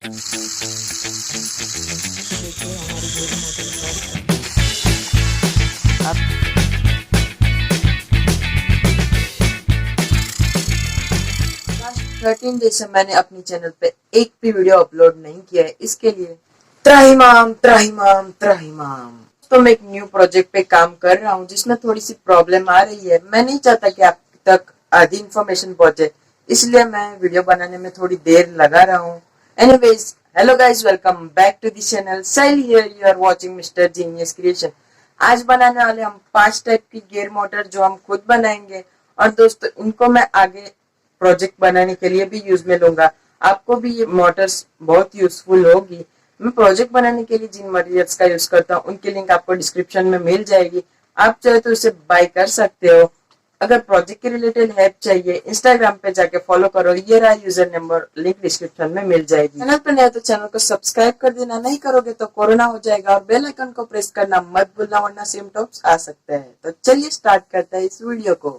देखिए हमारी gear motor आप 13 डेज से मैंने अपनी चैनल पे एक भी वीडियो अपलोड नहीं किया है। इसके लिए त्राहिमाम त्राहिमाम त्राहिमाम। तो मैं एक न्यू प्रोजेक्ट पे काम कर रहा हूँ जिसमें थोड़ी सी प्रॉब्लम आ रही है। मैं नहीं चाहता कि आप तक आधी इन्फॉर्मेशन पहुंचे, इसलिए मैं वीडियो बनाने में थोड़ी देर लगा रहा हूँ। Anyways, hello guys, welcome back to this channel. Sahil here, you are watching mister genius creation. आज बनाने वाले हम 5 टाइप की गियर मोटर जो हम खुद बनाएंगे, और दोस्तों इनको मैं आगे प्रोजेक्ट बनाने के लिए भी यूज में लूंगा। आपको भी ये मोटर्स बहुत यूजफुल होगी। मैं प्रोजेक्ट बनाने के लिए जिन मटेरियल्स का यूज करता हूँ उनकी लिंक आपको डिस्क्रिप्शन में मिल जाएगी। आप चाहे तो इसे बाय कर सकते हो। अगर प्रोजेक्ट के रिलेटेड हेल्प चाहिए, इंस्टाग्राम पे जाके फॉलो करो। ये रहा यूजर नंबर, लिंक डिस्क्रिप्शन में मिल जाएगी। चैनल पर नया तो चैनल को सब्सक्राइब कर देना, नहीं करोगे तो कोरोना हो जाएगा। और बेल आइकन को प्रेस करना मत भूलना, वरना सिम्टम्स आ सकते हैं। तो चलिए स्टार्ट करते हैं इस वीडियो को।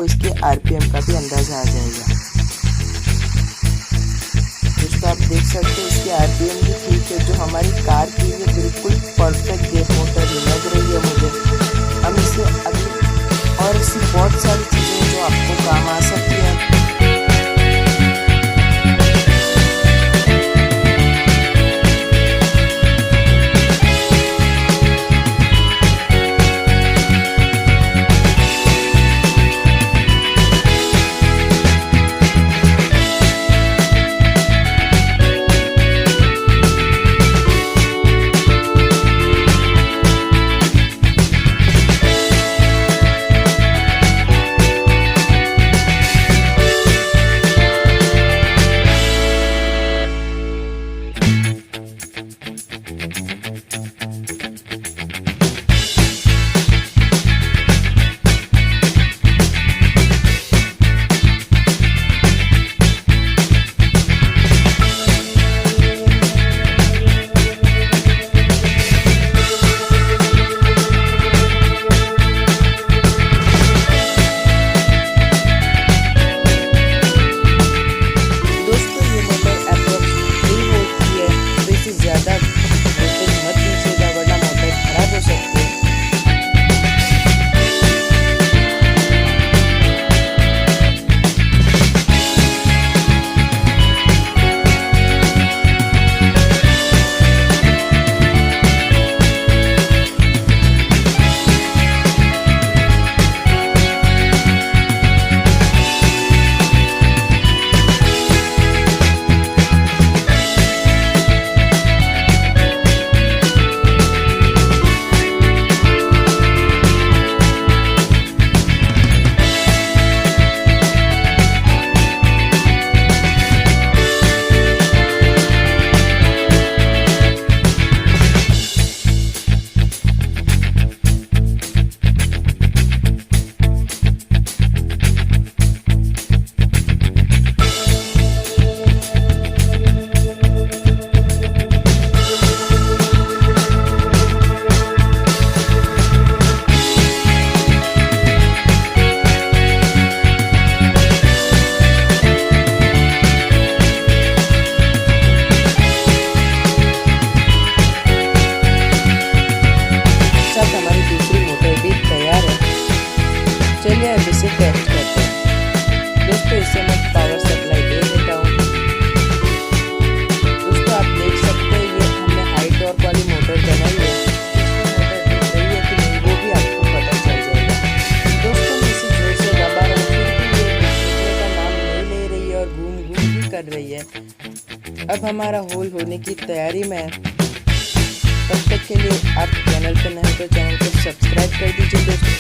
आपको इसके आरपीएम का भी अंदाजा आ जाएगा। दोस्तों आप देख सकते हैं इसकी आरपीएम भी ठीक है, जो हमारी कार की ये बिल्कुल परफेक्ट गेयर मोटर लग रही है मुझे। हम इसे अभी और ऐसी बहुत सारी चीज़ें जो आपको काम आ सकती है। अब हमारा होल होने की तैयारी में है। तब तक के लिए आप चैनल पर नए तो चैनल को सब्सक्राइब कर दीजिए दोस्तों।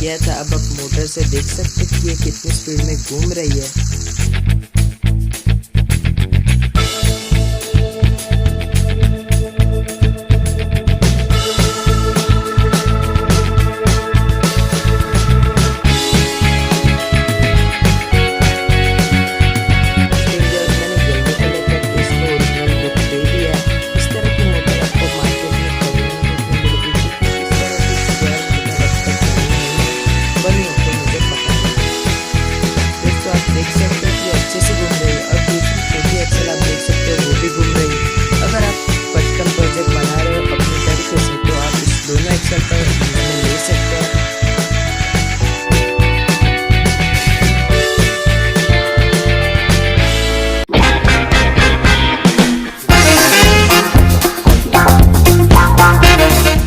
किया था। अब आप मोटर से देख सकते हैं कि ये कितनी स्पीड में घूम रही है। देख सकते हैं कि अच्छे से घूम रही है और दूसरी छोटी एक्सेल आप देख सकते हैं वो भी घूम रही है। अगर आप कस्टम प्रोजेक्ट बना रहे हो अपने तरीके से तो आप इस दोनों एक्सेल पर निर्णय ले सकते हैं।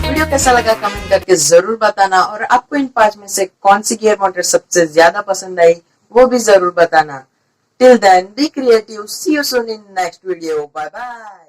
वीडियो कैसा लगा कमेंट करके जरूर बताना और आपको इन 5 में से कौन सी गियर मोटर सबसे ज्यादा पसंद आई वो भी जरूर बताना। Till then, be creative. See you soon in next video. Bye bye.